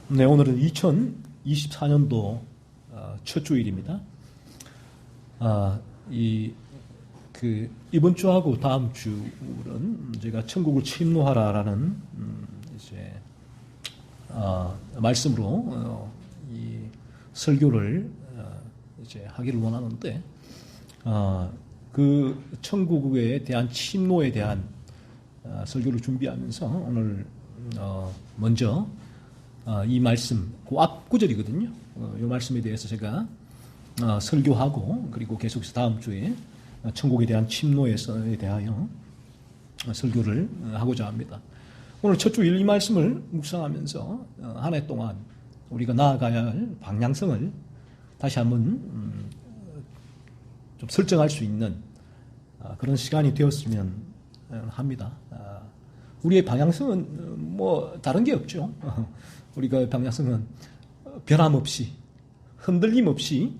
네, 오늘은 2024년도 첫 주일입니다. 이번 주하고 다음 주는 제가 천국을 침노하라라는 이제 말씀으로 이 설교를 이제 하기를 원하는데 그 천국에 대한 침노에 대한 설교를 준비하면서 오늘 먼저 이 말씀, 그 앞 구절이거든요. 이 말씀에 대해서 제가 설교하고 그리고 계속해서 다음 주에 천국에 대한 침노에 대하여 설교를 하고자 합니다. 오늘 첫 주일 이 말씀을 묵상하면서 한 해 동안 우리가 나아가야 할 방향성을 다시 한번 좀 설정할 수 있는 그런 시간이 되었으면 합니다. 우리의 방향성은 뭐 다른 게 없죠. 우리가 방향성은 변함없이 흔들림 없이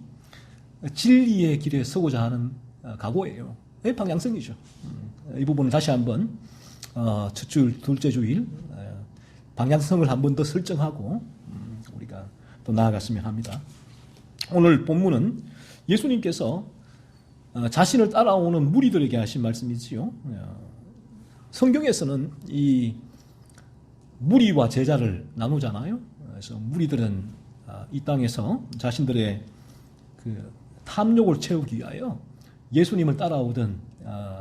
진리의 길에 서고자 하는 각오예요. 이 방향성이죠. 이 부분을 다시 한번 첫 주일, 둘째 주일 방향성을 한 번 더 설정하고 우리가 또 나아갔으면 합니다. 오늘 본문은 예수님께서 자신을 따라오는 무리들에게 하신 말씀이지요. 성경에서는 이 무리와 제자를 나누잖아요. 그래서 무리들은 이 땅에서 자신들의 그 탐욕을 채우기 위하여 예수님을 따라오던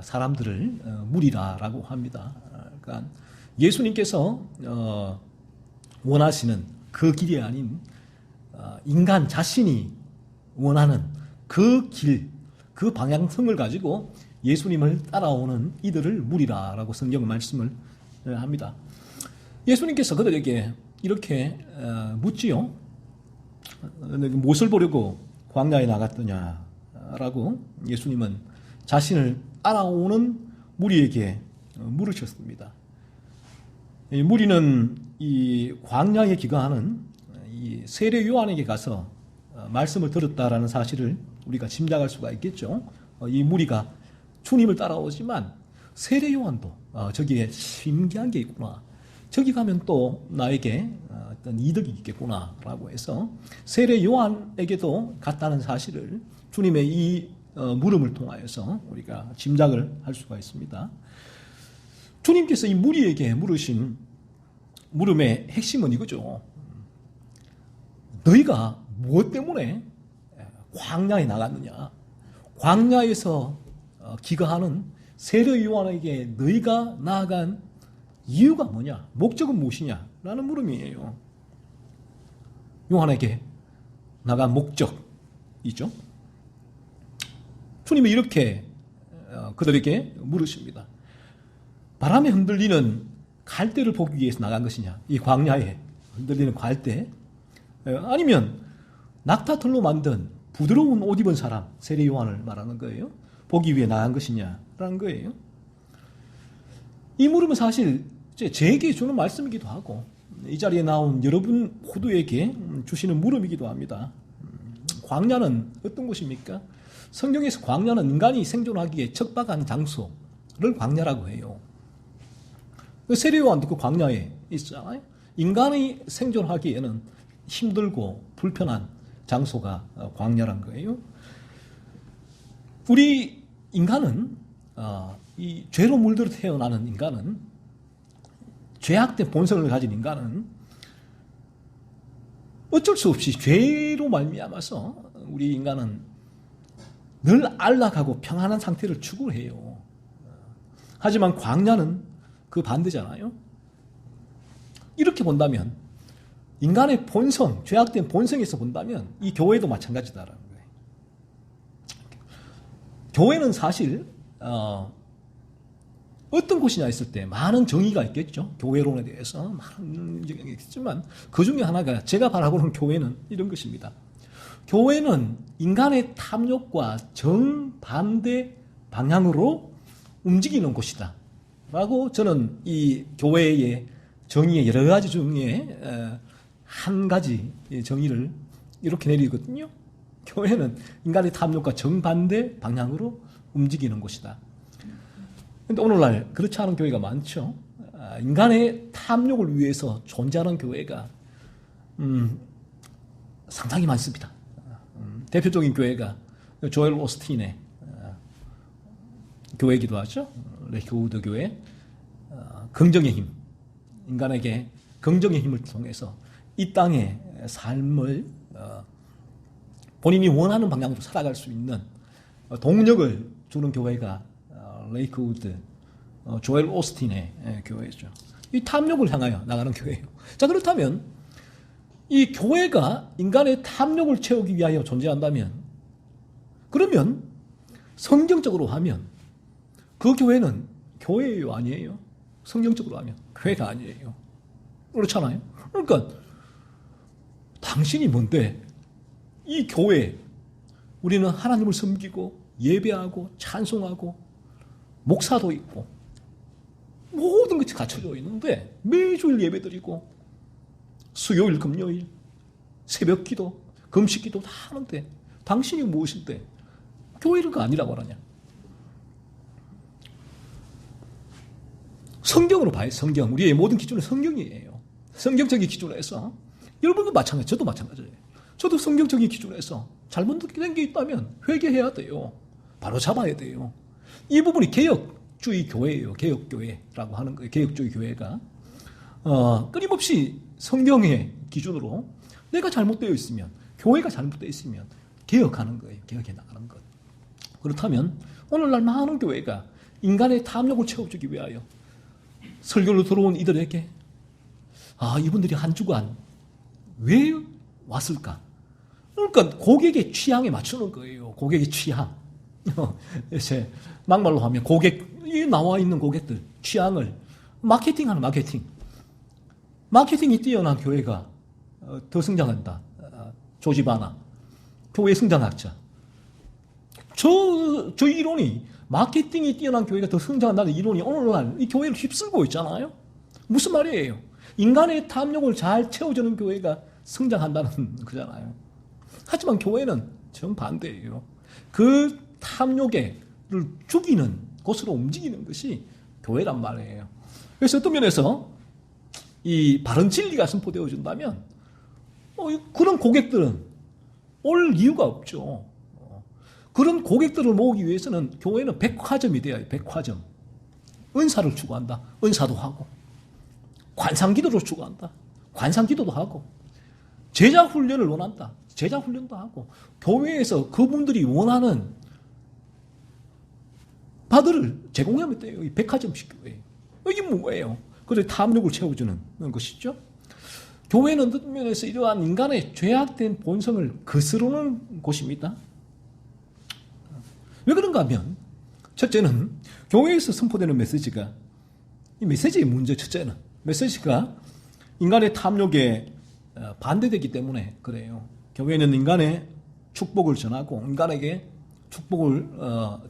사람들을 무리라라고 합니다. 그러니까 예수님께서 원하시는 그 길이 아닌 인간 자신이 원하는 그 길, 그 방향성을 가지고 예수님을 따라오는 이들을 무리라라고 성경 말씀을 합니다. 예수님께서 그들에게 이렇게 묻지요. 무엇을 보려고 광야에 나갔더냐라고 예수님은 자신을 따라오는 무리에게 물으셨습니다. 이 무리는 이 광야에 기거하는 이 세례 요한에게 가서 말씀을 들었다라는 사실을 우리가 짐작할 수가 있겠죠. 이 무리가 주님을 따라오지만 세례 요한도 저기에 신기한 게 있구나. 저기 가면 또 나에게 어떤 이득이 있겠구나라고 해서 세례 요한에게도 갔다는 사실을 주님의 이 물음을 통하여서 우리가 짐작을 할 수가 있습니다. 주님께서 이 무리에게 물으신 물음의 핵심은 이거죠. 너희가 무엇 때문에 광야에 나갔느냐? 광야에서 기거하는 세례 요한에게 너희가 나아간 이유가 뭐냐? 목적은 무엇이냐? 라는 물음이에요. 요한에게 나간 목적이죠. 주님이 이렇게 그들에게 물으십니다. 바람에 흔들리는 갈대를 보기 위해서 나간 것이냐? 이 광야에 흔들리는 갈대? 아니면 낙타털로 만든 부드러운 옷 입은 사람, 세례 요한을 말하는 거예요. 보기 위해 나간 것이냐라는 거예요. 이 물음은 사실 제게 주는 말씀이기도 하고 이 자리에 나온 여러분 모두에게 주시는 물음이기도 합니다. 광야는 어떤 곳입니까? 성경에서 광야는 인간이 생존하기에 척박한 장소를 광야라고 해요. 세례 요한도 그 광야에 있잖아요. 인간이 생존하기에는 힘들고 불편한 장소가 광야란 거예요. 우리 인간은 이 죄로 물들어 태어나는 인간은 죄악된 본성을 가진 인간은 어쩔 수 없이 죄로 말미암아서 우리 인간은 늘 안락하고 평안한 상태를 추구해요. 하지만 광야는 그 반대잖아요. 이렇게 본다면 인간의 본성, 죄악된 본성에서 본다면 이 교회도 마찬가지다라는 거예요. 교회는 사실 어떤 곳이냐 했을 때 많은 정의가 있겠죠. 교회론에 대해서 많은 정의가 있겠지만 그 중에 하나가 제가 바라보는 교회는 이런 것입니다. 교회는 인간의 탐욕과 정반대 방향으로 움직이는 곳이다 라고 저는 이 교회의 정의의 여러 가지 중에 한 가지 정의를 이렇게 내리거든요. 교회는 인간의 탐욕과 정반대 방향으로 움직이는 곳이다. 그런데 오늘날 그렇지 않은 교회가 많죠. 인간의 탐욕을 위해서 존재하는 교회가 상당히 많습니다. 대표적인 교회가 조엘 오스틴의 교회이기도 하죠. 레이크우드 교회. 긍정의 힘, 인간에게 긍정의 힘을 통해서 이 땅의 삶을 본인이 원하는 방향으로 살아갈 수 있는 동력을 주는 교회가 레이크우드 조엘 오스틴의 교회죠. 이 탐욕을 향하여 나가는 교회예요. 자, 그렇다면 이 교회가 인간의 탐욕을 채우기 위하여 존재한다면, 그러면 성경적으로 하면 그 교회는 교회예요, 아니에요? 성경적으로 하면 교회가 아니에요. 그렇잖아요. 그러니까 당신이 뭔데 이 교회, 우리는 하나님을 섬기고 예배하고 찬송하고 목사도 있고 모든 것이 갖춰져 있는데 매주일 예배드리고 수요일 금요일 새벽 기도 금식 기도 다 하는데 당신이 무엇인데 교회가 아니라고 하느냐. 성경으로 봐요. 성경. 우리의 모든 기준은 성경이에요. 성경적인 기준에서 여러분도 마찬가지, 저도 마찬가지예요. 저도 성경적인 기준에서 잘못된 게 있다면 회개해야 돼요. 바로 잡아야 돼요. 이 부분이 개혁주의 교회예요. 개혁교회라고 하는 거예요. 개혁주의 교회가 끊임없이 성경의 기준으로 내가 잘못되어 있으면, 교회가 잘못되어 있으면 개혁하는 거예요. 개혁해 나가는 것. 그렇다면 오늘날 많은 교회가 인간의 탐욕을 채워주기 위하여 설교로 들어온 이들에게 이분들이 한 주간 왜 왔을까? 그러니까 고객의 취향에 맞추는 거예요. 고객의 취향. 이제 막말로 하면 고객이 나와 있는 고객들 취향을 마케팅하는 마케팅이 뛰어난 교회가 더 성장한다. 조지바나 교회 성장학자. 저 이론이, 마케팅이 뛰어난 교회가 더 성장한다는 이론이 오늘날 이 교회를 휩쓸고 있잖아요. 무슨 말이에요? 인간의 탐욕을 잘 채워주는 교회가 성장한다는 거잖아요. 하지만 교회는 정반대예요. 그 탐욕을 죽이는 곳으로 움직이는 것이 교회란 말이에요. 그래서 어떤 면에서 이 바른 진리가 선포되어진다면 그런 고객들은 올 이유가 없죠. 그런 고객들을 모으기 위해서는 교회는 백화점이 되어야 해요. 백화점. 은사를 추구한다. 은사도 하고. 관상기도를 추구한다. 관상기도도 하고. 제자훈련을 원한다. 제자훈련도 하고. 교회에서 그분들이 원하는 바들을 제공하면 돼요. 이 백화점식 교회. 이게 뭐예요? 그래 탐욕을 채워주는 것이죠. 교회는 어떤 면에서 이러한 인간의 죄악된 본성을 거스르는 곳입니다. 왜 그런가 하면 첫째는 교회에서 선포되는 메시지가, 이 메시지의 문제, 첫째는 메시지가 인간의 탐욕에 반대되기 때문에 그래요. 교회는 인간의 축복을 전하고, 인간에게 축복을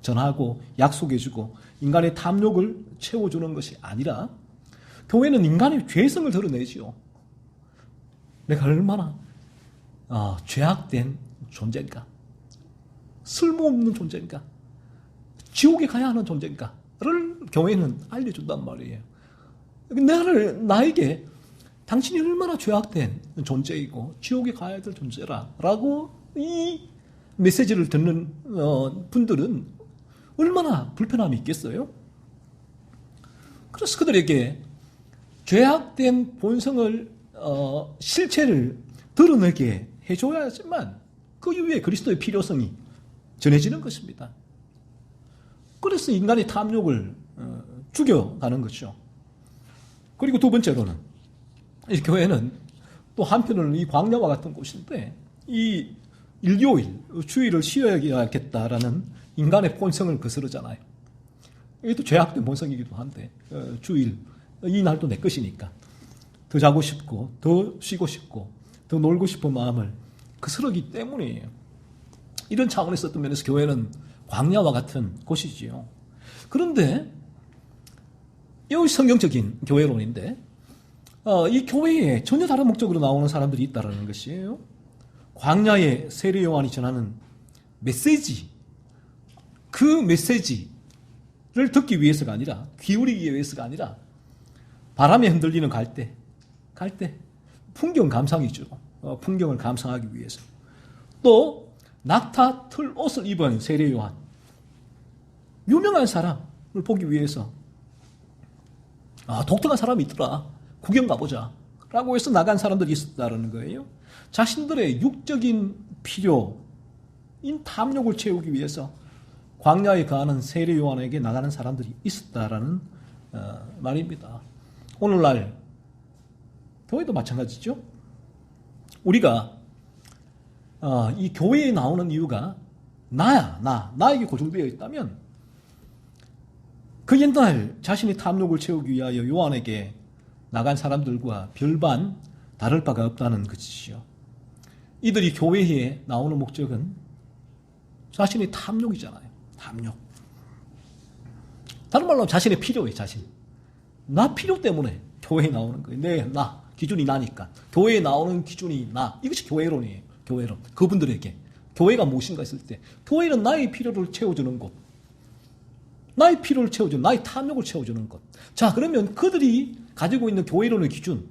전하고 약속해주고 인간의 탐욕을 채워주는 것이 아니라, 교회는 인간의 죄성을 드러내지요. 내가 얼마나 죄악된 존재인가, 쓸모없는 존재인가, 지옥에 가야 하는 존재인가를 교회는 알려준단 말이에요. 나에게 당신이 얼마나 죄악된 존재이고 지옥에 가야 될 존재라라고 이 메시지를 듣는 분들은 얼마나 불편함이 있겠어요? 그래서 그들에게 죄악된 본성을 실체를 드러내게 해줘야지만 그 이후에 그리스도의 필요성이 전해지는 것입니다. 그래서 인간의 탐욕을 죽여가는 것이죠. 그리고 두 번째로는 이 교회는 또 한편으로는 이 광야와 같은 곳인데, 이 일요일, 주일을 쉬어야겠다라는 인간의 본성을 거스르잖아요. 이것도 죄악된 본성이기도 한데, 주일, 이 날도 내 것이니까 더 자고 싶고 더 쉬고 싶고 더 놀고 싶은 마음을 거스르기 때문이에요. 이런 차원에서 어떤 면에서 교회는 광야와 같은 곳이지요. 그런데 이 성경적인 교회론인데, 이 교회에 전혀 다른 목적으로 나오는 사람들이 있다는 것이에요. 광야의 세례 요한이 전하는 메시지, 그 메시지를 듣기 위해서가 아니라, 기울이기 위해서가 아니라, 바람에 흔들리는 갈대, 풍경 감상이죠. 풍경을 감상하기 위해서. 또 낙타 털 옷을 입은 세례 요한, 유명한 사람을 보기 위해서 독특한 사람이 있더라, 구경 가보자 라고 해서 나간 사람들이 있었다는 거예요. 자신들의 육적인 필요인 탐욕을 채우기 위해서 광야에 가는 세례 요한에게 나가는 사람들이 있었다라는 말입니다. 오늘날 교회도 마찬가지죠. 우리가 이 교회에 나오는 이유가 나에게 고정되어 있다면 그 옛날 자신의 탐욕을 채우기 위하여 요한에게 나간 사람들과 별반 다를 바가 없다는 것이죠. 이들이 교회에 나오는 목적은 자신의 탐욕이잖아요. 탐욕. 다른 말로 하면 자신의 필요예요. 자신. 나 필요 때문에 교회에 나오는 거예요. 나. 기준이 나니까. 교회에 나오는 기준이 나. 이것이 교회론이에요. 교회론. 그분들에게. 교회가 무엇인가 했을 때 교회는 나의 필요를 채워주는 곳. 나의 필요를 채워주는, 나의 탐욕을 채워주는 것. 자, 그러면 그들이 가지고 있는 교회론의 기준,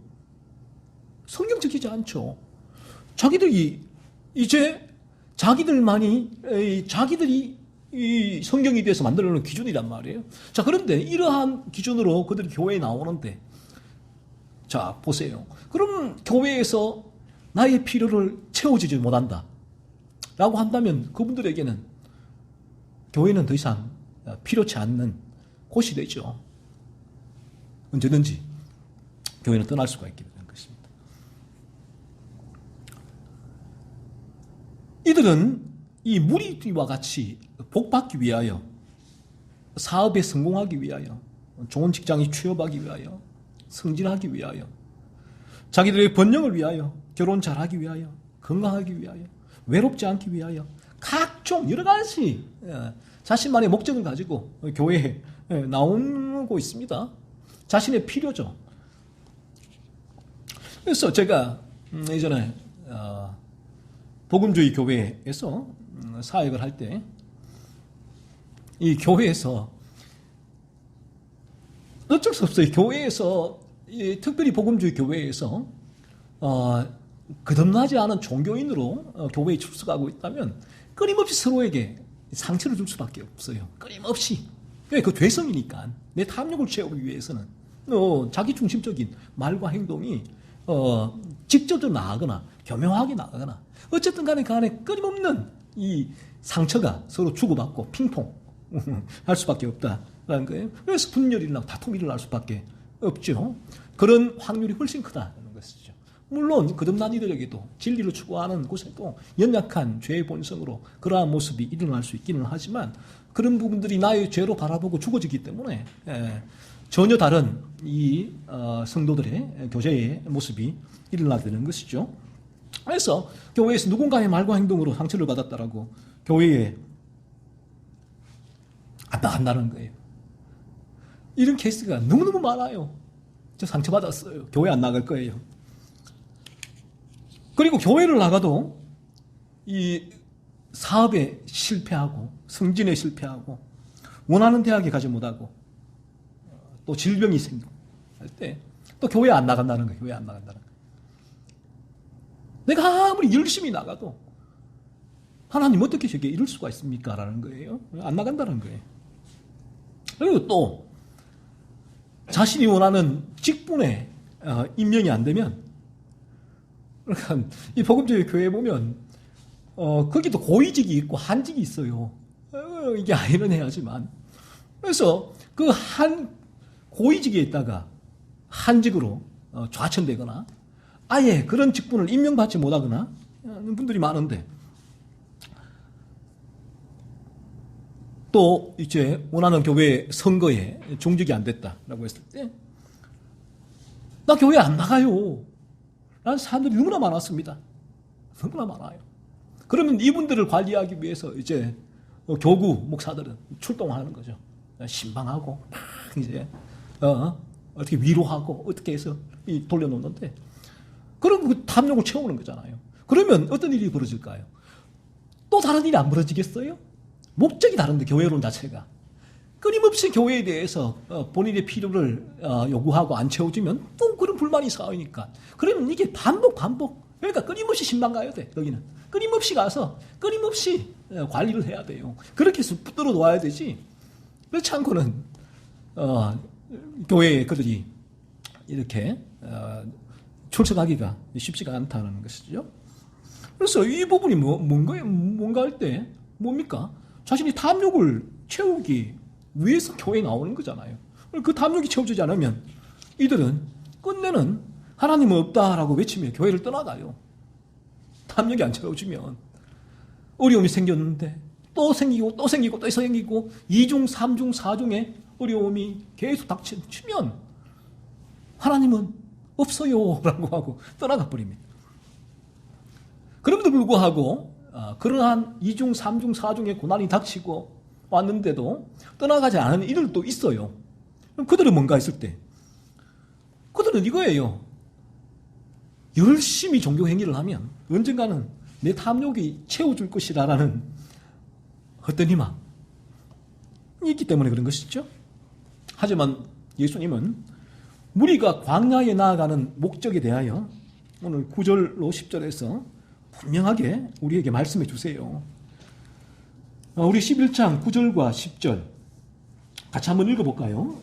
성경적이지 않죠. 자기들이 이제 자기들이 이 성경에 대해서 만들어놓은 기준이란 말이에요. 자, 그런데 이러한 기준으로 그들이 교회에 나오는데, 자, 보세요. 그럼 교회에서 나의 필요를 채워주지 못한다 라고 한다면 그분들에게는 교회는 더 이상 필요치 않는 곳이 되죠. 언제든지 교회는 떠날 수가 있게 되는 것입니다. 이들은 이 무리와 같이 복받기 위하여, 사업에 성공하기 위하여, 좋은 직장에 취업하기 위하여, 승진하기 위하여, 자기들의 번영을 위하여, 결혼 잘하기 위하여, 건강하기 위하여, 외롭지 않기 위하여 각종 여러 가지 자신만의 목적을 가지고 교회에 나오고 있습니다. 자신의 필요죠. 그래서 제가 예전에 복음주의 교회에서 사역을 할 때 이 교회에서 어쩔 수 없어요. 교회에서 특별히 복음주의 교회에서 거듭나지 않은 종교인으로 교회에 출석하고 있다면 끊임없이 서로에게 상처를 줄 수밖에 없어요. 끊임없이. 왜? 그 죄성이니까. 내 탐욕을 채우기 위해서는 자기 중심적인 말과 행동이 직접적으로 나가거나 교묘하게 나가거나 어쨌든 간에 끊임없는 이 상처가 서로 주고받고 핑퐁 할 수밖에 없다라는 거예요. 그래서 분열이 일어나고 다툼이 일어날 수밖에 없죠. 그런 확률이 훨씬 크다는 것이죠. 물론 거듭난 이들에게도 진리를 추구하는 곳에도 연약한 죄의 본성으로 그러한 모습이 일어날 수 있기는 하지만 그런 부분들이 나의 죄로 바라보고 죽어지기 때문에 전혀 다른 이 성도들의 교제의 모습이 일어나게 되는 것이죠. 그래서 교회에서 누군가의 말과 행동으로 상처를 받았다라고 교회에 안 나간다는 거예요. 이런 케이스가 너무너무 많아요. 저 상처받았어요. 교회 안 나갈 거예요. 그리고 교회를 나가도 이 사업에 실패하고 승진에 실패하고 원하는 대학에 가지 못하고 또 질병이 생기고 할 때 또 교회 안 나간다는 거예요. 교회 안 나간다는 거예요. 내가 아무리 열심히 나가도 하나님 어떻게 저게 이럴 수가 있습니까? 라는 거예요. 안 나간다는 거예요. 그리고 또 자신이 원하는 직분에 임명이 안 되면, 그러니까 이 복음주의 교회에 보면 거기도 고위직이 있고 한직이 있어요. 이게 아이러니하지만, 그래서 그 한 고위직에 있다가 한직으로 좌천되거나 아예 그런 직분을 임명받지 못하거나 하는 분들이 많은데, 또 이제 원하는 교회 선거에 중직이 안 됐다라고 했을 때 나 교회 안 나가요 라는 사람들이 너무나 많았습니다. 너무나 많아요. 그러면 이분들을 관리하기 위해서 이제 교구 목사들은 출동하는 거죠. 신방하고 막 이제 어떻게 위로하고 어떻게 해서 돌려놓는데, 그럼 그 탐욕을 채우는 거잖아요. 그러면 어떤 일이 벌어질까요? 또 다른 일이 안 벌어지겠어요? 목적이 다른데, 교회론 자체가. 끊임없이 교회에 대해서 본인의 필요를 요구하고 안 채워주면 또 그런 불만이 쌓이니까. 그러면 이게 반복. 그러니까 끊임없이 신방 가야 돼. 여기는 끊임없이 가서 끊임없이 관리를 해야 돼요. 그렇게 해서 붙들어 놓아야 되지. 그렇지 않고는 교회에 그들이 이렇게 출석하기가 쉽지가 않다는 것이죠. 그래서 이 부분이 뭔가 할 때 뭡니까? 자신이 탐욕을 채우기 위해서 교회에 나오는 거잖아요. 그 탐욕이 채워지지 않으면 이들은 끝내는 하나님은 없다라고 외치며 교회를 떠나가요. 탐욕이 안 채워지면 어려움이 생겼는데 또 생기고 또 생기고 2중, 3중, 4중의 어려움이 계속 닥치면 하나님은 없어요 라고 하고 떠나가 버립니다. 그럼에도 불구하고 그러한 2중, 3중, 4중의 고난이 닥치고 왔는데도 떠나가지 않은 이들도 있어요. 그럼 그들은 뭔가 했을 때 그들은 이거예요. 열심히 종교 행위를 하면 언젠가는 내 탐욕이 채워줄 것이라는 어떤 희망이 있기 때문에 그런 것이죠. 하지만 예수님은 무리가 광야에 나아가는 목적에 대하여 오늘 9절로 10절에서 분명하게 우리에게 말씀해 주세요. 우리 11장 9절과 10절 같이 한번 읽어볼까요?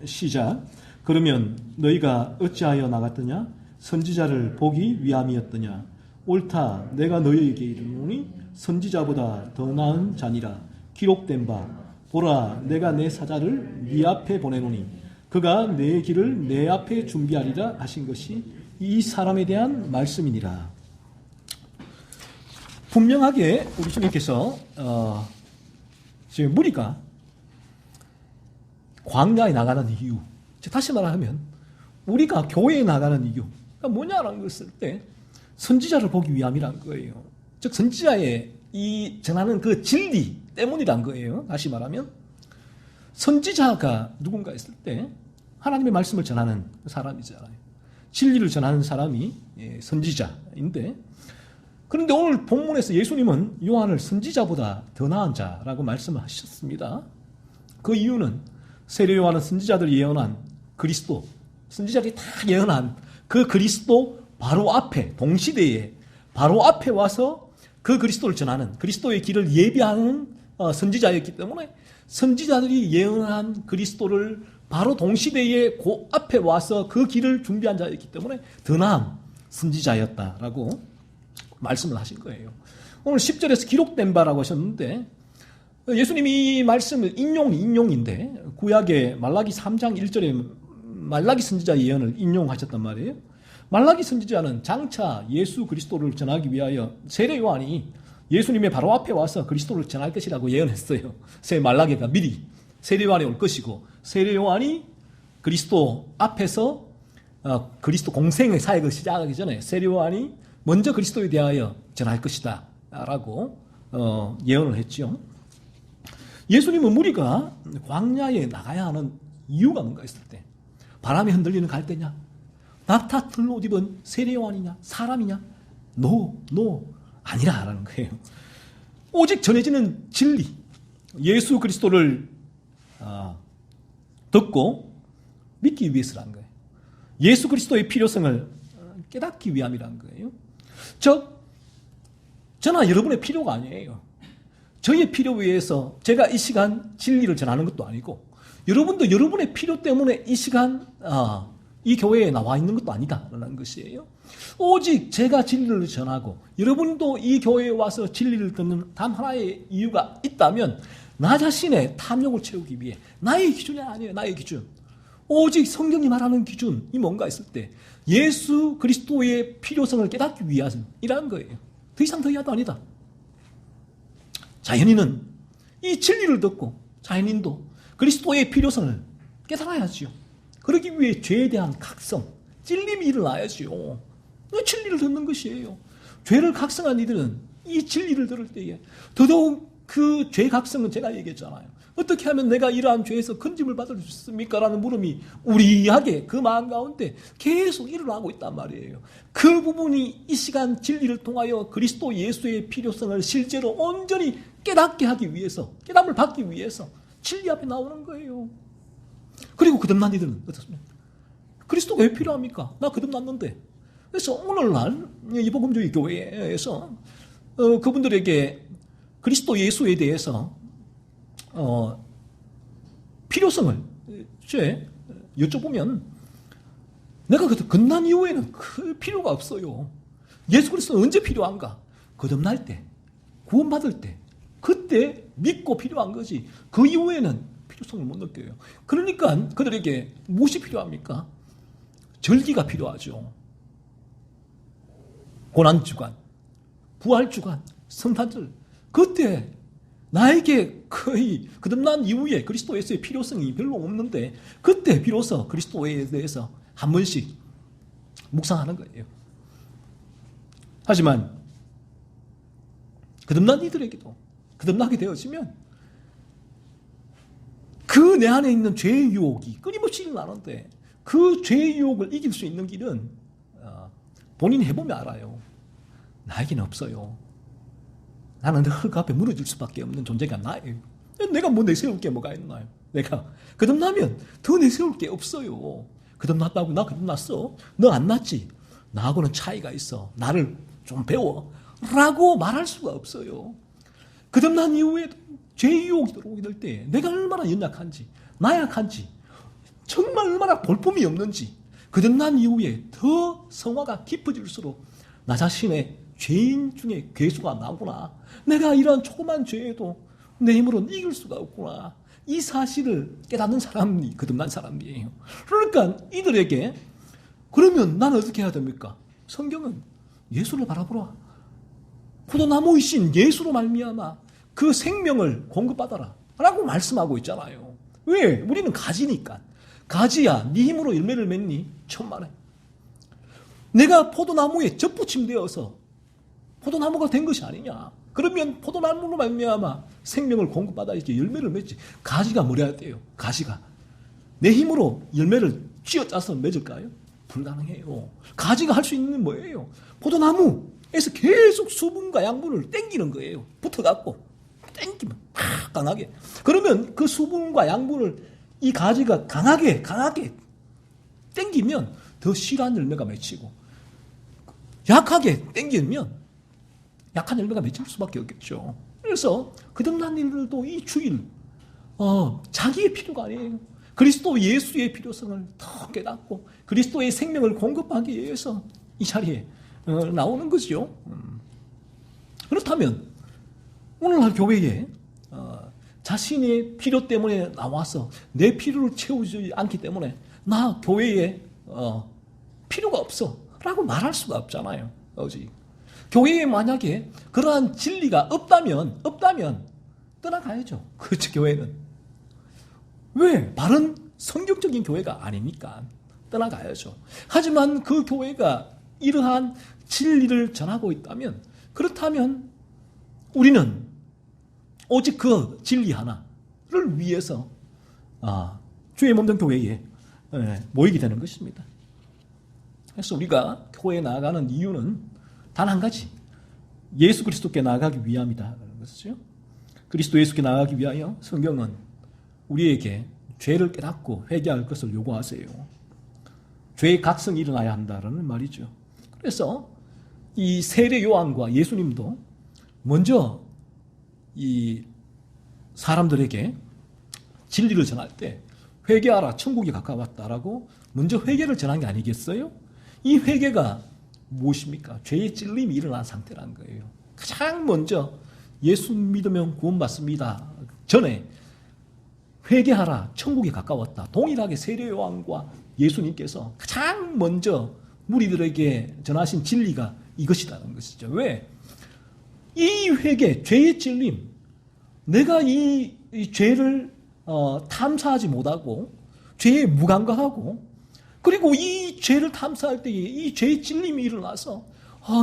시작. 그러면 너희가 어찌하여 나갔더냐? 선지자를 보기 위함이었더냐? 옳다. 내가 너희에게 이르노니 선지자보다 더 나은 자니라. 기록된 바 보라 내가 내 사자를 네 앞에 보내노니 그가 내 길을 내 앞에 준비하리라 하신 것이 이 사람에 대한 말씀이니라. 분명하게 우리 주님께서 지금 무리가 광야에 나가는 이유, 다시 말하면 우리가 교회에 나가는 이유 뭐냐라는 것을 때 선지자를 보기 위함이란 거예요. 즉 선지자의 이 전하는 그 진리 때문이란 거예요. 다시 말하면 선지자가 누군가 있을 때 하나님의 말씀을 전하는 사람이잖아요. 진리를 전하는 사람이 선지자인데, 그런데 오늘 본문에서 예수님은 요한을 선지자보다 더 나은 자라고 말씀을 하셨습니다. 그 이유는 세례 요한은 선지자들이 예언한 그리스도, 선지자들이 다 예언한 그 그리스도 바로 앞에, 동시대에 바로 앞에 와서 그 그리스도를 전하는, 그리스도의 길을 예비하는 선지자였기 때문에 선지자들이 예언한 그리스도를 바로 동시대에 그 앞에 와서 그 길을 준비한 자였기 때문에 더 나은 선지자였다라고 말씀을 하신 거예요. 오늘 10절에서 기록된 바라고 하셨는데 예수님이 이 말씀을 인용인데 구약의 말라기 3장 1절에 말라기 선지자 예언을 인용하셨단 말이에요. 말라기 선지자는 장차 예수 그리스도를 전하기 위하여 세례 요한이 예수님의 바로 앞에 와서 그리스도를 전할 것이라고 예언했어요. 말라기가 미리 세례 요한이 올 것이고 세례 요한이 그리스도 앞에서 그리스도 공생의 사역을 시작하기 전에 세례 요한이 먼저 그리스도에 대하여 전할 것이다 라고 예언을 했죠. 예수님은 무리가 광야에 나가야 하는 이유가 뭔가 있을 때 바람에 흔들리는 갈대냐, 낙타 털 옷 입은 세례 요한이냐, 사람이냐, 아니라라는 거예요. 오직 전해지는 진리, 예수 그리스도를 듣고 믿기 위해서라는 거예요. 예수 그리스도의 필요성을 깨닫기 위함이라는 거예요. 저나 여러분의 필요가 아니에요. 저의 필요 위해서 제가 이 시간 진리를 전하는 것도 아니고 여러분도 여러분의 필요 때문에 이 시간 이 교회에 나와 있는 것도 아니다라는 것이에요. 오직 제가 진리를 전하고 여러분도 이 교회에 와서 진리를 듣는 단 하나의 이유가 있다면 나 자신의 탐욕을 채우기 위해, 나의 기준이 아니에요. 나의 기준. 오직 성경이 말하는 기준이 뭔가 있을 때 예수 그리스도의 필요성을 깨닫기 위함이라는 거예요. 더 이상 더 이하도 아니다. 자연인은 이 진리를 듣고 자연인도 그리스도의 필요성을 깨달아야지요. 그러기 위해 죄에 대한 각성, 찔림이 일어나야지요. 진리를 듣는 것이에요. 죄를 각성한 이들은 이 진리를 들을 때에 더더욱 그 죄 각성은 제가 얘기했잖아요. 어떻게 하면 내가 이러한 죄에서 건짐을 받을 수 있습니까? 라는 물음이 우리에게 그 마음 가운데 계속 일어나고 있단 말이에요. 그 부분이 이 시간 진리를 통하여 그리스도 예수의 필요성을 실제로 온전히 깨닫게 하기 위해서, 깨닫음을 받기 위해서 진리 앞에 나오는 거예요. 그리고 거듭난 이들은 어떻습니까? 그리스도가 왜 필요합니까? 나 거듭났는데. 그래서 오늘날 이 복음주의 교회에서 그분들에게 그리스도 예수에 대해서 필요성을 여쭤보면 내가 거듭난 이후에는 그 필요가 없어요. 예수 그리스도는 언제 필요한가? 거듭날 때, 구원받을 때, 그때 믿고 필요한 거지. 그 이후에는 필요성을 못 느껴요. 그러니까 그들에게 무엇이 필요합니까? 절기가 필요하죠. 고난주간, 부활주간, 성탄절. 그때 나에게 거의 거듭난 이후에 그리스도 예수의 필요성이 별로 없는데 그때 비로소 그리스도에 대해서 한 번씩 묵상하는 거예요. 하지만 거듭난 이들에게도 거듭나게 되어지면 그 내 안에 있는 죄의 유혹이 끊임없이 일어나는데 그 죄의 유혹을 이길 수 있는 길은 본인이 해보면 알아요. 나에게는 없어요. 나는 흙 앞에 무너질 수밖에 없는 존재가 나예요. 내가 뭐 내세울 게 뭐가 있나요? 내가 거듭나면 더 내세울 게 없어요. 거듭났다고 나 거듭났어? 너 안 났지? 나하고는 차이가 있어. 나를 좀 배워. 라고 말할 수가 없어요. 거듭난 이후에 죄의 유혹이 들어오게 될 때 내가 얼마나 연약한지, 나약한지, 정말 얼마나 볼품이 없는지 거듭난 이후에 더 성화가 깊어질수록 나 자신의 죄인 중에 괴수가 나구나. 내가 이런 조그만 죄에도 내 힘으로는 이길 수가 없구나. 이 사실을 깨닫는 사람이 거듭난 사람이에요. 그러니까 이들에게 그러면 나는 어떻게 해야 됩니까? 성경은 예수를 바라보라. 포도나무이신 예수로 말미암아 그 생명을 공급받아라 라고 말씀하고 있잖아요. 왜? 우리는 가지니까. 가지야 네 힘으로 열매를 맺니? 천만에. 내가 포도나무에 접붙임되어서 포도나무가 된 것이 아니냐. 그러면 포도나무로 말미암아 생명을 공급받아야지 열매를 맺지. 가지가 뭐래야 돼요? 가지가 내 힘으로 열매를 쥐어짜서 맺을까요? 불가능해요. 가지가 할 수 있는 뭐예요? 포도나무에서 계속 수분과 양분을 땡기는 거예요. 붙어갖고 땡기면 팍 강하게. 그러면 그 수분과 양분을 이 가지가 강하게 땡기면 더 실한 열매가 맺히고 약하게 땡기면 약한 열매가 맺힐 수밖에 없겠죠. 그래서 거듭난 이들도 이 주일 자기의 필요가 아니에요. 그리스도 예수의 필요성을 더 깨닫고 그리스도의 생명을 공급하기 위해서 이 자리에 나오는 거죠. 그렇다면 오늘날 교회에 자신의 필요 때문에 나와서 내 필요를 채우지 않기 때문에 나 교회에 필요가 없어 라고 말할 수가 없잖아요. 교회에 만약에 그러한 진리가 없다면 떠나가야죠. 그 교회는. 왜? 바른 성경적인 교회가 아니니까 떠나가야죠. 하지만 그 교회가 이러한 진리를 전하고 있다면 그렇다면 우리는 오직 그 진리 하나를 위해서 주의 몸된 교회에 모이게 되는 것입니다. 그래서 우리가 교회에 나아가는 이유는 단 한 가지, 예수 그리스도께 나아가기 위함이다라는 것이죠. 그리스도 예수께 나아가기 위하여 성경은 우리에게 죄를 깨닫고 회개할 것을 요구하세요. 죄의 각성이 일어나야 한다라는 말이죠. 그래서 이 세례 요한과 예수님도 먼저 이 사람들에게 진리를 전할 때 회개하라, 천국이 가까웠다라고 먼저 회개를 전한 게 아니겠어요? 이 회개가 무엇입니까? 죄의 찔림이 일어난 상태라는 거예요. 가장 먼저 예수 믿으면 구원받습니다 전에 회개하라, 천국이 가까웠다. 동일하게 세례 요한과 예수님께서 가장 먼저 무리들에게 전하신 진리가 이것이라는 것이죠. 왜? 이 회개, 죄의 찔림, 내가 이 죄를 탐사하지 못하고 죄에 무감각하고 그리고 이 죄를 탐사할 때에 이 죄의 찔림이 일어나서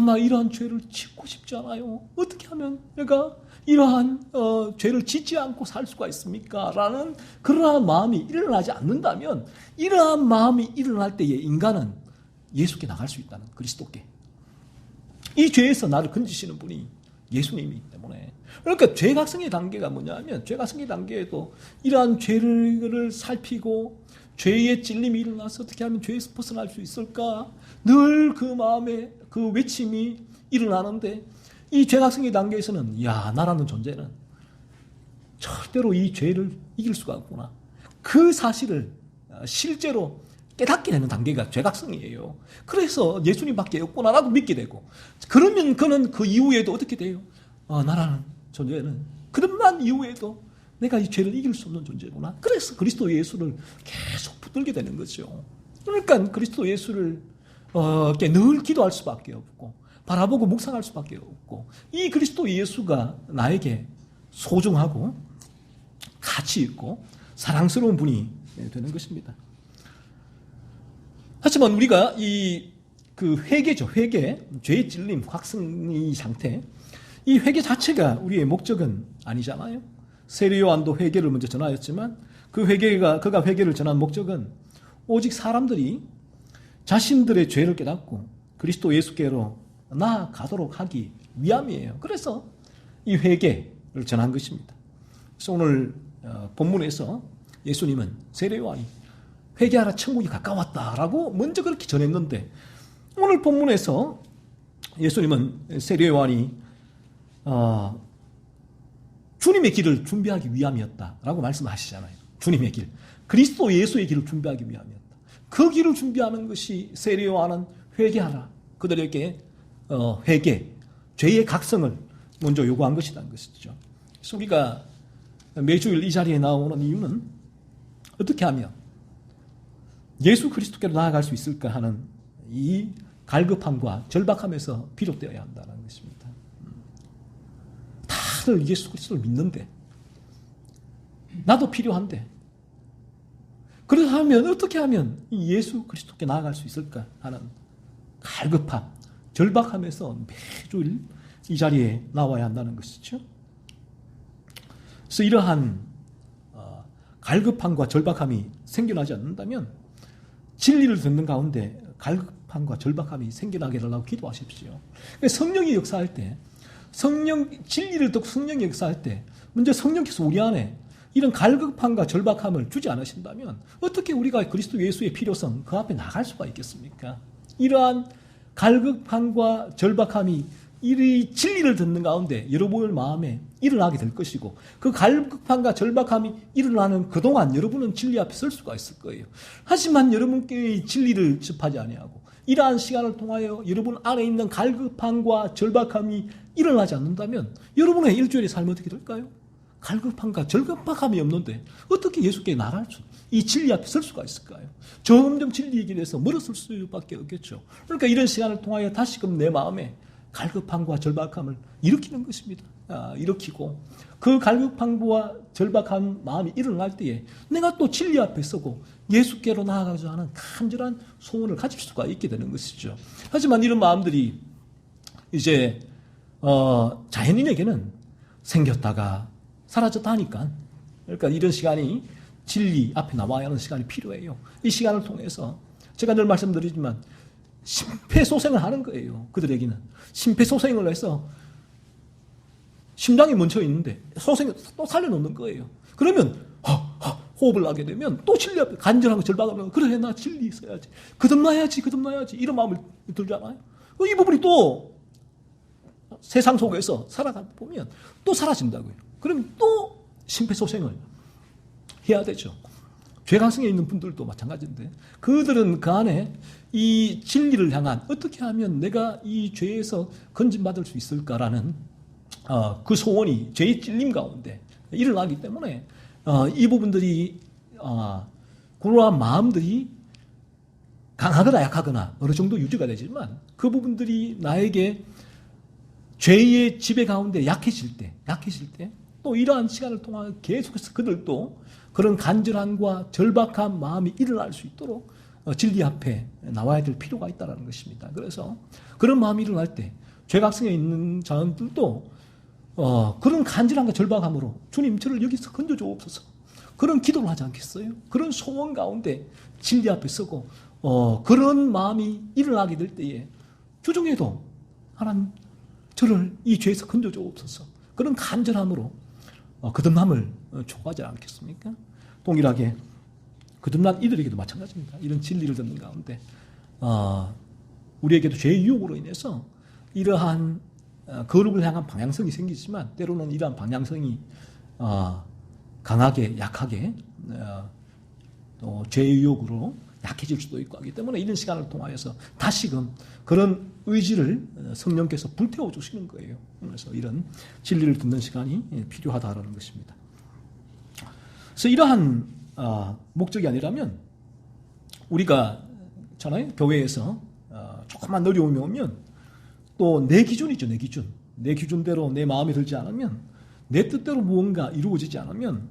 나 이러한 죄를 짓고 싶지 않아요. 어떻게 하면 내가 이러한 죄를 짓지 않고 살 수가 있습니까? 라는 그러한 마음이 일어나지 않는다면 이러한 마음이 일어날 때에 인간은 예수께 나갈 수 있다는, 그리스도께. 이 죄에서 나를 건지시는 분이 예수님이기 때문에. 그러니까 죄각성의 단계가 뭐냐면, 죄각성의 단계에도 이러한 죄를 살피고 죄의 찔림이 일어나서 어떻게 하면 죄에서 벗어날 수 있을까, 늘 그 마음에 그 외침이 일어나는데, 이 죄각성의 단계에서는 야, 나라는 존재는 절대로 이 죄를 이길 수가 없구나, 그 사실을 실제로 깨닫게 되는 단계가 죄각성이에요. 그래서 예수님밖에 없구나라고 믿게 되고, 그러면 그는 그 이후에도 어떻게 돼요? 나라는 존재는 그런 이후에도 내가 이 죄를 이길 수 없는 존재구나. 그래서 그리스도 예수를 계속 붙들게 되는 거죠. 그러니까 그리스도 예수를 늘 기도할 수밖에 없고, 바라보고 묵상할 수밖에 없고, 이 그리스도 예수가 나에게 소중하고 가치 있고 사랑스러운 분이 되는 것입니다. 하지만 우리가 그 회개죠. 회개, 죄의 찔림, 확승의 상태, 이 회개 자체가 우리의 목적은 아니잖아요. 세례 요한도 회개를 먼저 전하였지만, 그가 회개를 전한 목적은 오직 사람들이 자신들의 죄를 깨닫고 그리스도 예수께로 나아가도록 하기 위함이에요. 그래서 이 회개를 전한 것입니다. 그래서 오늘 본문에서 예수님은, 세례 요한이 회개하라 천국이 가까웠다라고 먼저 그렇게 전했는데, 오늘 본문에서 예수님은 세례 요한이 주님의 길을 준비하기 위함이었다라고 말씀하시잖아요. 주님의 길, 그리스도 예수의 길을 준비하기 위함이었다. 그 길을 준비하는 것이 세례 요한은 회개하라, 그들에게 회개, 죄의 각성을 먼저 요구한 것이라는 것이죠. 그래서 우리가 매주일 이 자리에 나오는 이유는 어떻게 하면 예수 그리스도께로 나아갈 수 있을까 하는 이 갈급함과 절박함에서 비롯되어야 한다는 것입니다. 다들 예수 그리스도를 믿는데, 나도 필요한데, 그렇다면 어떻게 하면 이 예수 그리스도께 나아갈 수 있을까 하는 갈급함, 절박함에서 매주일 이 자리에 나와야 한다는 것이죠. 그래서 이러한 갈급함과 절박함이 생겨나지 않는다면 진리를 듣는 가운데 갈급함과 절박함이 생겨나게 해달라고 기도하십시오. 성령이 역사할 때, 진리를 듣고 성령이 역사할 때 먼저 성령께서 우리 안에 이런 갈급함과 절박함을 주지 않으신다면 어떻게 우리가 그리스도 예수의 필요성 그 앞에 나갈 수가 있겠습니까? 이러한 갈급함과 절박함이 이 진리를 듣는 가운데 여러분의 마음에 일어나게 될 것이고, 그 갈급함과 절박함이 일어나는 그동안 여러분은 진리 앞에 설 수가 있을 거예요. 하지만 여러분께 진리를 접하지 아니하고 이러한 시간을 통하여 여러분 안에 있는 갈급함과 절박함이 일어나지 않는다면 여러분의 일주일의 삶은 어떻게 될까요? 갈급함과 절박함이 없는데 어떻게 예수께 나갈 수, 이 진리 앞에 설 수가 있을까요? 점점 진리의 길에서 멀어설 수밖에 없겠죠. 그러니까 이런 시간을 통하여 다시금 내 마음에 갈급함과 절박함을 일으키는 것입니다. 일으키고 그 갈급함과 절박한 마음이 일어날 때에 내가 또 진리 앞에 서고 예수께로 나아가고자 하는 간절한 소원을 가질 수가 있게 되는 것이죠. 하지만 이런 마음들이 이제 자연인에게는 생겼다가 사라졌다 하니까, 그러니까 이런 시간이 진리 앞에 나와야 하는 시간이 필요해요. 이 시간을 통해서 제가 늘 말씀드리지만 심폐소생을 하는 거예요. 그들에게는 심폐소생을 해서 심장이 멈춰 있는데 소생을 또 살려놓는 거예요. 그러면 호흡을 하게 되면 또 진리 앞에 간절하고 절박하면, 그래 나 진리 있어야지, 거듭나야지 이런 마음을 들잖아요. 이 부분이 또 세상 속에서 살아가다 보면 또 사라진다고요. 그러면 또 심폐소생을 해야 되죠. 죄가성에 있는 분들도 마찬가지인데, 그들은 그 안에 이 진리를 향한, 어떻게 하면 내가 이 죄에서 건진받을 수 있을까라는 그 소원이 죄의 찔림 가운데 일어나기 때문에 이 부분들이 그러한 마음들이 강하거나 약하거나 어느 정도 유지가 되지만, 그 부분들이 나에게 죄의 지배 가운데 약해질 때 또 이러한 시간을 통해 계속해서 그들도 그런 간절함과 절박한 마음이 일어날 수 있도록 진리 앞에 나와야 될 필요가 있다는 것입니다. 그래서 그런 마음이 일어날 때 죄각성에 있는 자들도 그런 간절함과 절박함으로 주님 저를 여기서 건져주옵소서, 그런 기도를 하지 않겠어요? 그런 소원 가운데 진리 앞에 서고 그런 마음이 일어나게 될 때에 주중에도 하나님 저를 이 죄에서 건져주옵소서. 그런 간절함으로 거듭남을 촉구하지 않겠습니까? 동일하게 거듭난 이들에게도 마찬가지입니다. 이런 진리를 듣는 가운데 우리에게도 죄의 유혹으로 인해서 이러한 거룩을 향한 방향성이 생기지만 때로는 이러한 방향성이 강하게 약하게 또 죄의 유혹으로 약해질 수도 있고 하기 때문에 이런 시간을 통하여서 다시금 그런 의지를 성령께서 불태워 주시는 거예요. 그래서 이런 진리를 듣는 시간이 필요하다라는 것입니다. 그래서 이러한 목적이 아니라면 우리가 있잖아요. 교회에서 조금만 어려움이 오면 또 내 기준이죠. 내 기준. 내 기준대로 내 마음에 들지 않으면 내 뜻대로 무언가 이루어지지 않으면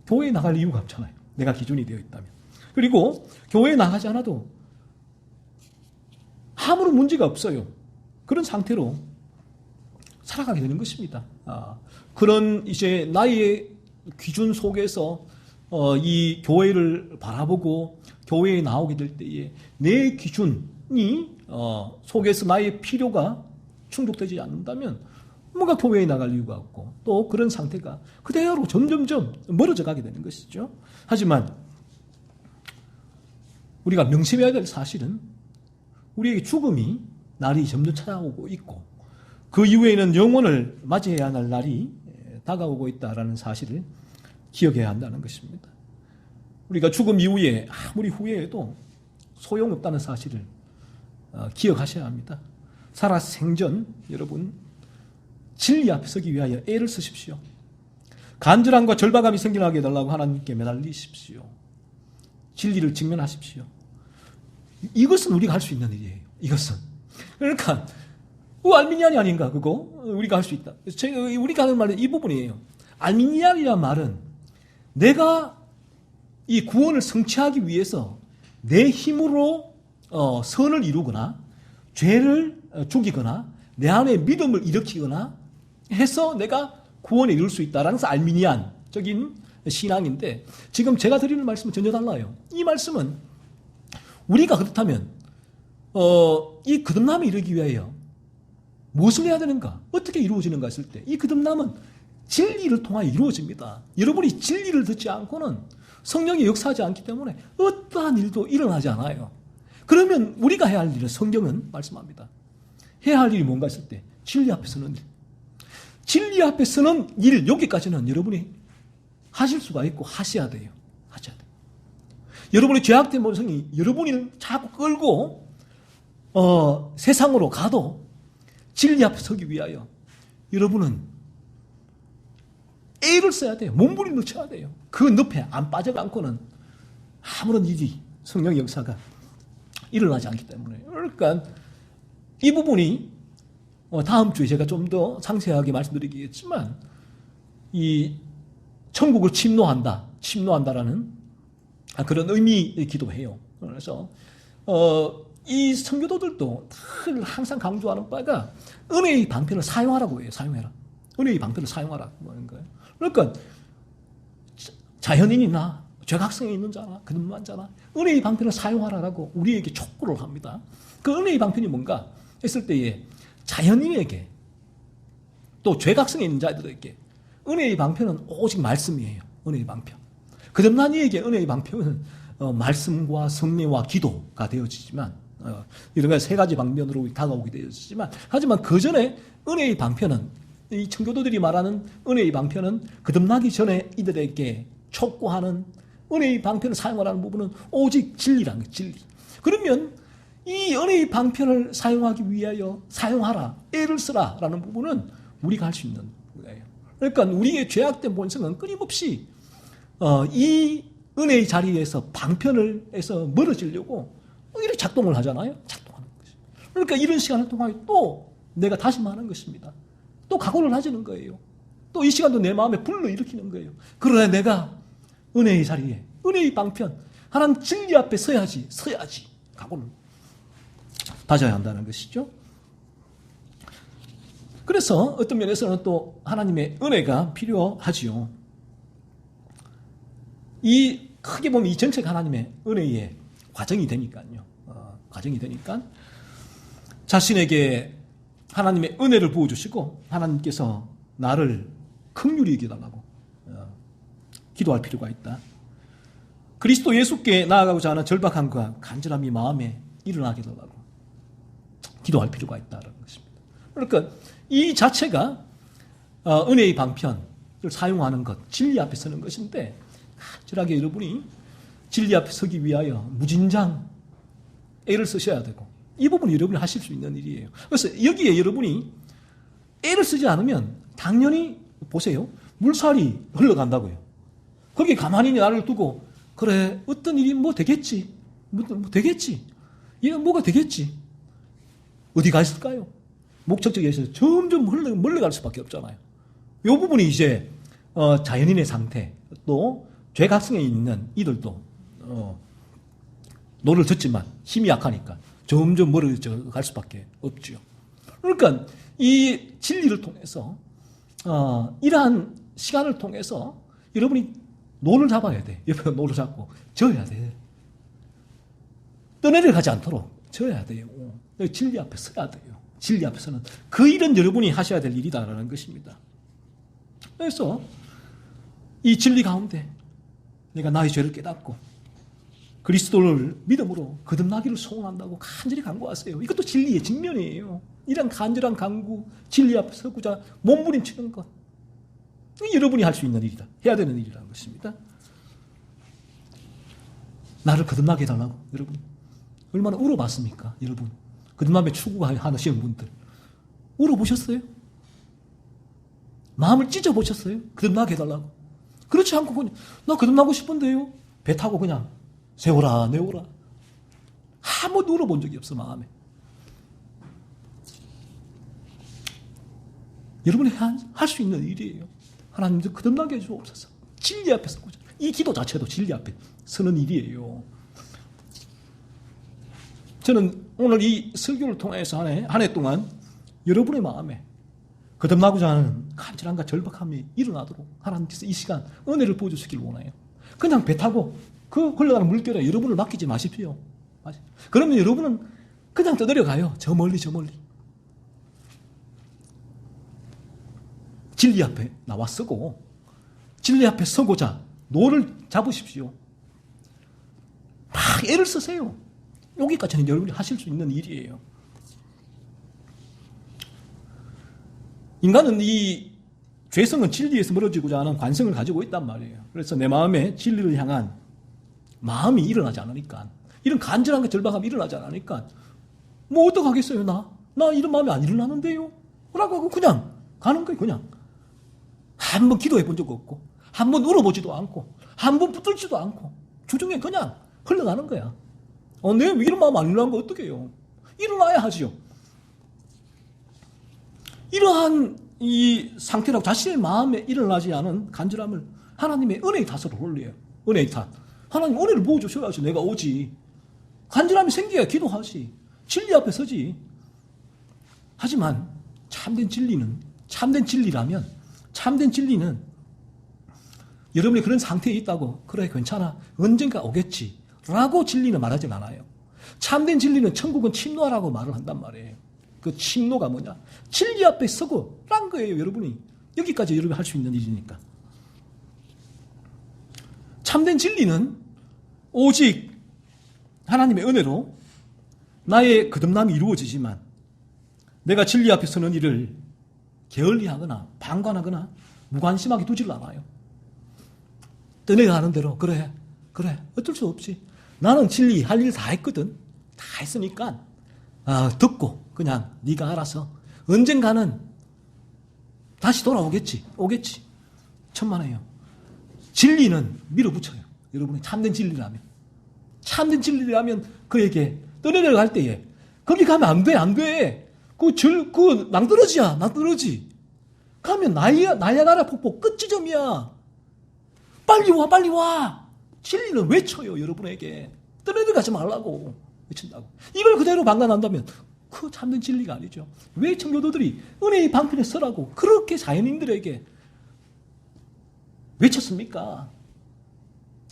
교회에 나갈 이유가 없잖아요. 내가 기준이 되어 있다면. 그리고 교회에 나가지 않아도 아무런 문제가 없어요. 그런 상태로 살아가게 되는 것입니다. 그런 이제 나의 기준 속에서 이 교회를 바라보고 교회에 나오게 될 때에 내 기준이 속에서 나의 필요가 충족되지 않는다면 뭔가 교회에 나갈 이유가 없고 또 그런 상태가 그대로 점점점 멀어져 가게 되는 것이죠. 하지만 우리가 명심해야 될 사실은 우리에게 죽음이 날이 점점 찾아오고 있고 그 이후에는 영혼을 맞이해야 할 날이 다가오고 있다는 사실을 기억해야 한다는 것입니다. 우리가 죽음 이후에 아무리 후회해도 소용없다는 사실을 기억하셔야 합니다. 살아생전 여러분 진리 앞에 서기 위하여 애를 쓰십시오. 간절함과 절박함이 생겨나게 해달라고 하나님께 매달리십시오. 진리를 직면하십시오. 이것은 우리가 할 수 있는 일이에요. 이것은. 그러니까 알미니안이 아닌가 그거 우리가 할 수 있다. 우리가 하는 말은 이 부분이에요. 알미니안이란 말은 내가 이 구원을 성취하기 위해서 내 힘으로 선을 이루거나 죄를 죽이거나 내 안에 믿음을 일으키거나 해서 내가 구원에 이룰 수 있다라는 것은 알미니안적인 신앙인데 지금 제가 드리는 말씀은 전혀 달라요. 이 말씀은 우리가 그렇다면 이 거듭남에 이르기 위하여 무엇을 해야 되는가? 어떻게 이루어지는가 했을 때 이 거듭남은 진리를 통하여 이루어집니다. 여러분이 진리를 듣지 않고는 성령이 역사하지 않기 때문에 어떠한 일도 일어나지 않아요. 그러면 우리가 해야 할 일은 성경은 말씀합니다. 해야 할 일이 뭔가 했을 때 진리 앞에 서는 일. 진리 앞에 서는 일 여기까지는 여러분이 하실 수가 있고 하셔야 돼요. 하셔야 돼요. 여러분의 죄악된 본성이 여러분이 자꾸 끌고 세상으로 가도 진리 앞에 서기 위하여 여러분은 애를 써야 돼요. 몸부림 넣쳐야 돼요. 그 늪에 안 빠져가 않고는 아무런 일이 성령의 역사가 일어나지 않기 때문에. 그러니까 이 부분이 다음 주에 제가 좀 더 상세하게 말씀드리겠지만 이 천국을 침노한다라는 그런 의미의 기도해요. 그래서 이 성교도들도 늘 항상 강조하는 바가 은혜의 방편을 사용하라고 해요. 사용해라. 은혜의 방편을 사용하라고 하는 거예요. 그러니까 자연인이나 죄각성에 있는 자나 거듭난 자나 은혜의 방편을 사용하라라고 우리에게 촉구를 합니다. 그 은혜의 방편이 뭔가 했을 때에 자연인에게 또 죄각성에 있는 자들에게 은혜의 방편은 오직 말씀이에요. 은혜의 방편. 거듭난 이에게 은혜의 방편은 말씀과 성례와 기도가 되어지지만 이런 세 가지 방면으로 다가오게 되어지지만 하지만 그 전에 은혜의 방편은 이 청교도들이 말하는 은혜의 방편은 거듭나기 전에 이들에게 촉구하는 은혜의 방편을 사용하라는 부분은 오직 진리라는 거예요. 진리. 그러면 이 은혜의 방편을 사용하기 위하여 사용하라, 애를 쓰라라는 부분은 우리가 할 수 있는 거예요. 그러니까 우리의 죄악된 본성은 끊임없이 이 은혜의 자리에서 방편을 해서 멀어지려고 이렇게 작동을 하잖아요. 작동하는 것이. 그러니까 이런 시간을 통하여 또 내가 다짐하는 것입니다. 또 각오를 하시는 거예요. 또 이 시간도 내 마음에 불러일으키는 거예요. 그러나 내가 은혜의 자리에, 은혜의 방편, 하나님 진리 앞에 서야지 각오를 다져야 한다는 것이죠. 그래서 어떤 면에서는 또 하나님의 은혜가 필요하지요. 이 크게 보면 이 전체가 하나님의 은혜의 과정이 되니까요. 과정이 되니까 자신에게 하나님의 은혜를 부어주시고 하나님께서 나를 긍휼히 여겨달라고 기도할 필요가 있다. 그리스도 예수께 나아가고자 하는 절박함과 간절함이 마음에 일어나게 해달라고 기도할 필요가 있다는 것입니다. 그러니까 이 자체가 은혜의 방편을 사용하는 것, 진리 앞에 서는 것인데 간절하게 여러분이 진리 앞에 서기 위하여 무진장 애를 쓰셔야 되고 이 부분은 여러분이 하실 수 있는 일이에요. 그래서 여기에 여러분이 애를 쓰지 않으면 당연히 보세요. 물살이 흘러간다고요. 거기에 가만히 나를 두고 그래 어떤 일이 뭐 되겠지. 뭐 되겠지. 이건 뭐가 되겠지. 어디 가 있을까요? 목적지에서 점점 멀리갈 수밖에 없잖아요. 이 부분이 이제 자연인의 상태 또 죄각성에 있는 이들도 노를 젓지만 힘이 약하니까 점점 멀어져 갈 수밖에 없죠. 그러니까 이 진리를 통해서 이러한 시간을 통해서 여러분이 노를 잡아야 돼. 옆에 노를 잡고 져야 돼. 떠내려가지 않도록 져야 돼요. 진리 앞에 서야 돼요. 진리 앞에서는 그 일은 여러분이 하셔야 될 일이다라는 것입니다. 그래서 이 진리 가운데 내가 나의 죄를 깨닫고 그리스도를 믿음으로 거듭나기를 소원한다고 간절히 간구하세요. 이것도 진리의 직면이에요. 이런 간절한 간구, 진리 앞에 서고자 몸부림치는 것. 여러분이 할 수 있는 일이다. 해야 되는 일이라는 것입니다. 나를 거듭나게 해달라고 여러분. 얼마나 울어봤습니까? 여러분. 거듭남의 추구하시는 분들. 울어보셨어요? 마음을 찢어보셨어요? 거듭나게 해달라고. 그렇지 않고 그냥 나 거듭나고 싶은데요. 배 타고 그냥 세워라 내워라. 한 번도 울어본 적이 없어 마음에. 여러분이 할 수 있는 일이에요. 하나님 거듭나게 해주옵소서. 진리 앞에 서고자. 이 기도 자체도 진리 앞에 서는 일이에요. 저는 오늘 이 설교를 통해서 한 해 동안 여러분의 마음에 거듭나고자 하는 간절함과 절박함이 일어나도록 하나님께서 이 시간 은혜를 부어주시길 원해요. 그냥 배 타고 그 흘러가는 물결에 여러분을 맡기지 마십시오. 그러면 여러분은 그냥 떠내려가요. 저 멀리 저 멀리. 진리 앞에 나와 서고 진리 앞에 서고자 노를 잡으십시오. 막 애를 쓰세요. 여기까지는 여러분이 하실 수 있는 일이에요. 인간은 이 죄성은 진리에서 멀어지고자 하는 관성을 가지고 있단 말이에요. 그래서 내 마음에 진리를 향한 마음이 일어나지 않으니까 이런 간절한 절박함이 일어나지 않으니까 뭐 어떡하겠어요 나 이런 마음이 안 일어나는데요 라고 하고 그냥 가는 거예요. 그냥 한 번 기도해 본 적 없고 한 번 울어보지도 않고 한 번 붙들지도 않고 주중에 그냥 흘러가는 거야. 내가 왜 이런 마음 안 일어나는 거 어떡해요. 일어나야 하지요. 이러한 이 상태라고 자신의 마음에 일어나지 않은 간절함을 하나님의 은혜의 탓으로 올려요. 은혜의 탓. 하나님 은혜를 부어주셔야지 내가 오지. 간절함이 생겨야 기도하지. 진리 앞에 서지. 하지만 참된 진리는 여러분이 그런 상태에 있다고 그래 괜찮아 언젠가 오겠지 라고 진리는 말하진 않아요. 참된 진리는 천국은 침노하라고 말을 한단 말이에요. 그 침노가 뭐냐? 진리 앞에 서고 란 거예요. 여러분이 여기까지 여러분이 할 수 있는 일이니까. 참된 진리는 오직 하나님의 은혜로 나의 거듭남이 이루어지지만 내가 진리 앞에 서는 일을 게을리하거나 방관하거나 무관심하게 두질 않아요. 떠내가는 대로 그래 어쩔 수 없지. 나는 진리 할 일 다 했거든. 다 했으니까 듣고 그냥 네가 알아서 언젠가는 다시 돌아오겠지. 천만에요. 진리는 밀어붙여요. 여러분이 참된 진리라면 그에게 떠내려갈 때에 거기 가면 안 돼. 그 낭떠러지. 가면 나야가라 폭포 끝 지점이야. 빨리 와. 진리는 외쳐요. 여러분에게 떠내려가지 말라고 외친다고. 이걸 그대로 방관한다면 그 참된 진리가 아니죠. 왜 청교도들이 은혜의 방편에 서라고 그렇게 자연인들에게 외쳤습니까?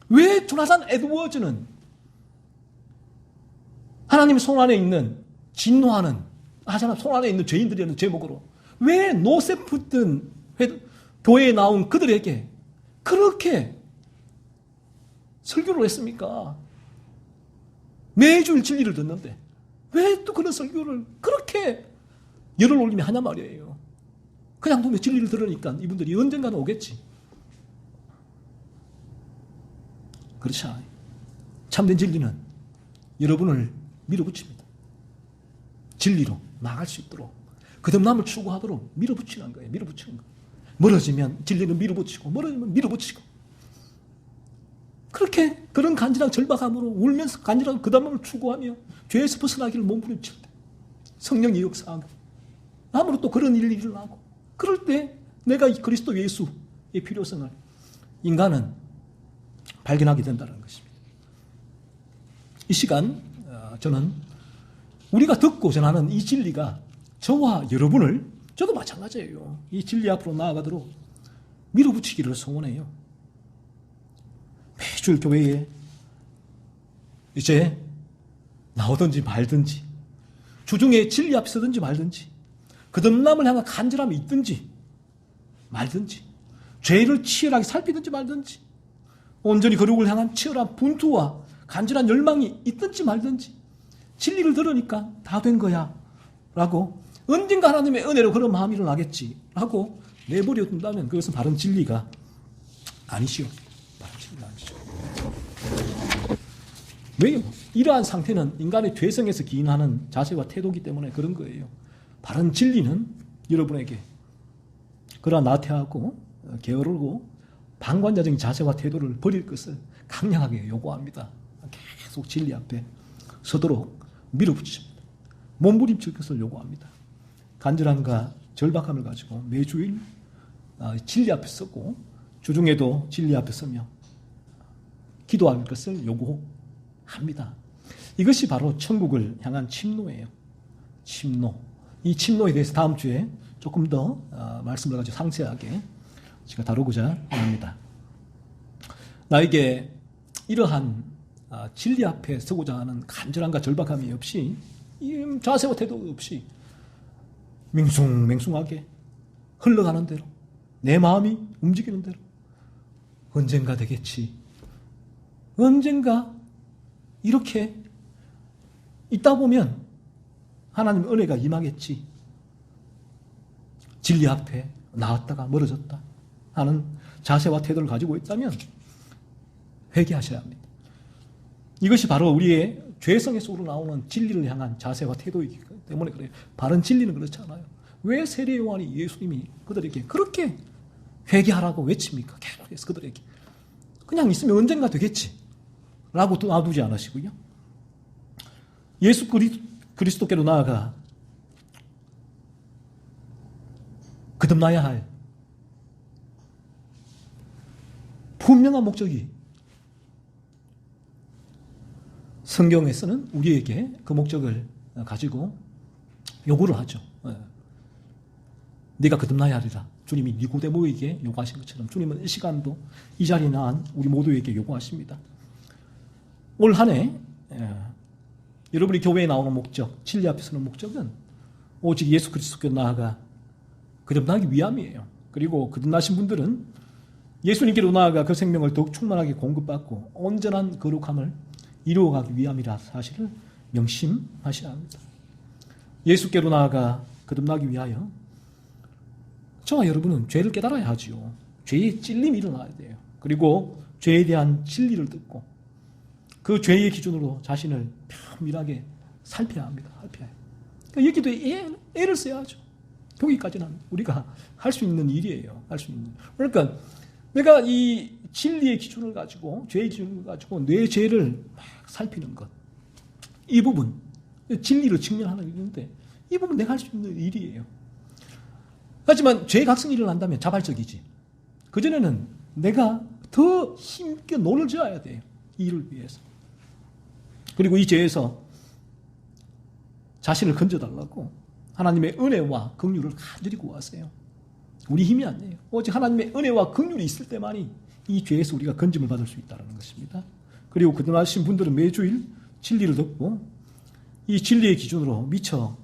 왜 조나산 에드워즈는 하나님의 손 안에 있는 진노하는 하잖아. 손 안에 있는 죄인들이라는 제목으로. 왜 노세프든 교회에 나온 그들에게 그렇게 설교를 했습니까? 매주일 진리를 듣는데 왜 또 그런 설교를 그렇게 열을 올리며 하냐 말이에요. 그냥 보면 진리를 들으니까 이분들이 언젠가는 오겠지. 그렇지 않아요. 참된 진리는 여러분을 밀어붙입니다. 진리로 나갈 수 있도록 거듭남을 추구하도록 밀어붙이는 거예요. 밀어붙이는 거. 멀어지면 진리는 밀어붙이고 멀어지면 밀어붙이고 그렇게 그런 간절한 절박함으로 울면서 간절한 거듭남을 추구하며 죄에서 벗어나기를 몸부림칠 때 성령이 역사하고 아무로 또 그런 일이 일어나고 그럴 때 내가 이 그리스도 예수의 필요성을 인간은 발견하게 된다는 것입니다. 이 시간 저는 우리가 듣고 전하는 이 진리가 저와 여러분을 저도 마찬가지예요. 이 진리 앞으로 나아가도록 밀어붙이기를 소원해요. 매주 교회에 이제 나오든지 말든지 주중에 진리 앞에 서든지 말든지 거듭남을 향한 간절함이 있든지 말든지 죄를 치열하게 살피든지 말든지 온전히 거룩을 향한 치열한 분투와 간절한 열망이 있든지 말든지 진리를 들으니까 다 된 거야 라고 언젠가 하나님의 은혜로 그런 마음이 일어나겠지 라고 내버려 둔다면 그것은 바른 진리가 아니시오. 바른 진리가 아니시오. 왜요? 이러한 상태는 인간의 죄성에서 기인하는 자세와 태도이기 때문에 그런 거예요. 바른 진리는 여러분에게 그러한 나태하고 게으르고 방관자적인 자세와 태도를 버릴 것을 강력하게 요구합니다. 계속 진리 앞에 서도록 밀어붙입니다. 몸부림칠 것을 요구합니다. 간절함과 절박함을 가지고 매주일 진리 앞에 서고 주중에도 진리 앞에 서며 기도할 것을 요구합니다. 이것이 바로 천국을 향한 침노예요. 침노. 이 침노에 대해서 다음 주에 조금 더 말씀을 가지고 상세하게 제가 다루고자 합니다. 나에게 이러한 진리 앞에 서고자 하는 간절함과 절박함이 없이 자세와 태도 없이 맹숭맹숭하게 흘러가는 대로 내 마음이 움직이는 대로 언젠가 되겠지. 언젠가 이렇게 있다 보면 하나님의 은혜가 임하겠지. 진리 앞에 나왔다가 멀어졌다 하는 자세와 태도를 가지고 있다면 회개하셔야 합니다. 이것이 바로 우리의 죄성에서 우러나오는 진리를 향한 자세와 태도이기 때문에 그래요. 바른 진리는 그렇지 않아요. 왜 세례 요한이 예수님이 그들에게 그렇게 회개하라고 외칩니까? 계속해서 그들에게. 그냥 있으면 언젠가 되겠지 라고 또 놔두지 않으시고요. 예수 그리스도께로 나아가 거듭나야 할 분명한 목적이 성경에서는 우리에게 그 목적을 가지고 요구를 하죠. 네가 거듭나야 하리라. 주님이 니고데모에게 요구하신 것처럼 주님은 이 시간도 이 자리에 나온 우리 모두에게 요구하십니다. 올 한 해 여러분이 교회에 나오는 목적, 진리 앞에 서는 목적은 오직 예수 그리스도께 나아가 거듭나기 위함이에요. 그리고 거듭나신 분들은 예수님께로 나아가 그 생명을 더욱 충만하게 공급받고 온전한 거룩함을 이루어가기 위함이라 사실을 명심하셔야 합니다. 예수께로 나아가 거듭나기 위하여 저와 여러분은 죄를 깨달아야 하지요. 죄의 찔림이 일어나야 돼요. 그리고 죄에 대한 진리를 듣고 그 죄의 기준으로 자신을 면밀하게 살펴야 합니다. 살펴야 해요. 그러니까 여기도 애를 써야죠. 거기까지는 우리가 할 수 있는 일이에요. 할 수 있는. 그러니까 내가 이 진리의 기준을 가지고 죄의 기준을 가지고 내 죄를 막 살피는 것. 이 부분 진리로 직면하는 일인데 이 부분 내가 할 수 있는 일이에요. 하지만 죄의 각성이 일어난다면 자발적이지. 그전에는 내가 더 힘있게 노를 지어야 돼요. 이 일을 위해서. 그리고 이 죄에서 자신을 건져달라고 하나님의 은혜와 긍휼을 간절히 구하세요. 우리 힘이 아니에요. 오직 하나님의 은혜와 긍휼이 있을 때만이 이 죄에서 우리가 건짐을 받을 수 있다는 것입니다. 그리고 거듭나신 분들은 매주일 진리를 듣고 이 진리의 기준으로 미처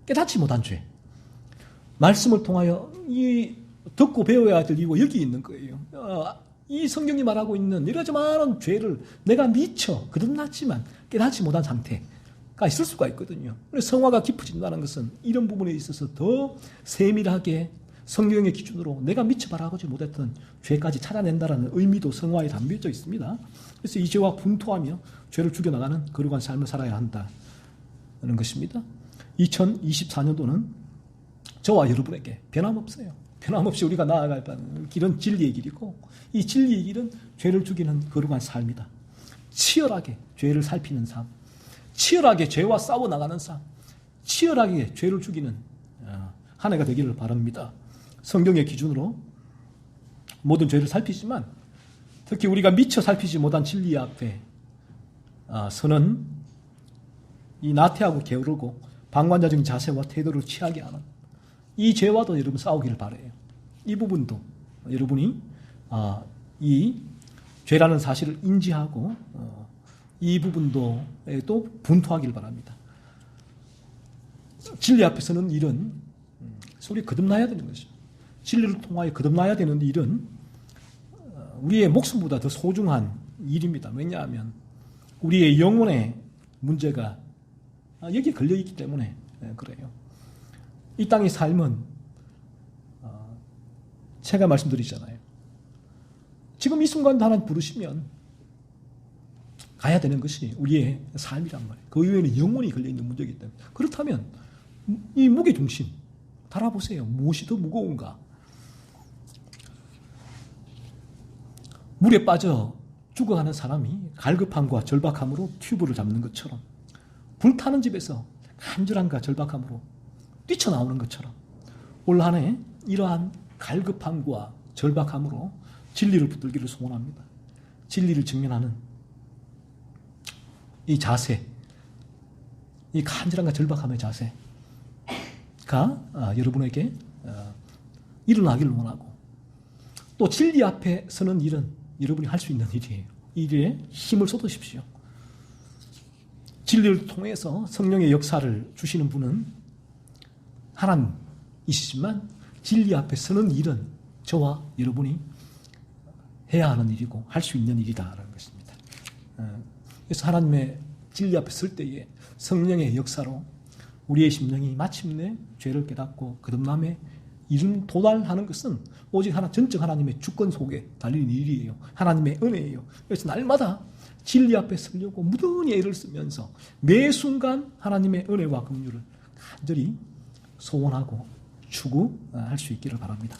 깨닫지 못한 죄. 말씀을 통하여 이 듣고 배워야 될 이유가 여기 있는 거예요. 이 성경이 말하고 있는 여러 가지 많은 죄를 내가 미처 거듭났지만 깨닫지 못한 상태가 있을 수가 있거든요. 그래서 성화가 깊어진다는 것은 이런 부분에 있어서 더 세밀하게 성경의 기준으로 내가 미처 바라보지 못했던 죄까지 찾아낸다는 의미도 성화에 담겨져 있습니다. 그래서 이 죄와 분투하며 죄를 죽여나가는 거룩한 삶을 살아야 한다는 것입니다. 2024년도는 저와 여러분에게 변함없어요. 변함없이 우리가 나아갈 길은 진리의 길이고 이 진리의 길은 죄를 죽이는 거룩한 삶이다. 치열하게 죄를 살피는 삶, 치열하게 죄와 싸워나가는 삶, 치열하게 죄를 죽이는 한 해가 되기를 바랍니다. 성경의 기준으로 모든 죄를 살피지만 특히 우리가 미처 살피지 못한 진리 앞에 서는 이 나태하고 게으르고 방관자적인 자세와 태도를 취하게 하는 이 죄와도 여러분 싸우기를 바라요. 이 부분도 여러분이 이 죄라는 사실을 인지하고 이 부분도 또 분투하기를 바랍니다. 진리 앞에서는 일은 소리 거듭나야 되는 것입니다. 진리를 통하여 거듭나야 되는 일은 우리의 목숨보다 더 소중한 일입니다. 왜냐하면 우리의 영혼의 문제가 여기에 걸려있기 때문에 그래요. 이 땅의 삶은 제가 말씀드리잖아요. 지금 이 순간 하나님 부르시면 가야 되는 것이 우리의 삶이란 말이에요. 그 이후에는 영혼이 걸려있는 문제이기 때문에. 그렇다면 이 무게중심 달아보세요. 무엇이 더 무거운가? 물에 빠져 죽어가는 사람이 갈급함과 절박함으로 튜브를 잡는 것처럼 불타는 집에서 간절함과 절박함으로 뛰쳐나오는 것처럼 올 한 해 이러한 갈급함과 절박함으로 진리를 붙들기를 소원합니다. 진리를 직면하는 이 자세, 이 간절함과 절박함의 자세가 여러분에게 일어나기를 원하고 또 진리 앞에 서는 일은 여러분이 할 수 있는 일이에요. 이 일에 힘을 쏟으십시오. 진리를 통해서 성령의 역사를 주시는 분은 하나님이시지만 진리 앞에 서는 일은 저와 여러분이 해야 하는 일이고 할 수 있는 일이다라는 것입니다. 그래서 하나님의 진리 앞에 설 때에 성령의 역사로 우리의 심령이 마침내 죄를 깨닫고 거듭남에 이룬 도달하는 것은 오직 전적 하나님의 주권 속에 달린 일이에요. 하나님의 은혜예요. 그래서 날마다 진리 앞에 서려고 무던히 애를 쓰면서 매 순간 하나님의 은혜와 긍휼을 간절히 소원하고 추구할 수 있기를 바랍니다.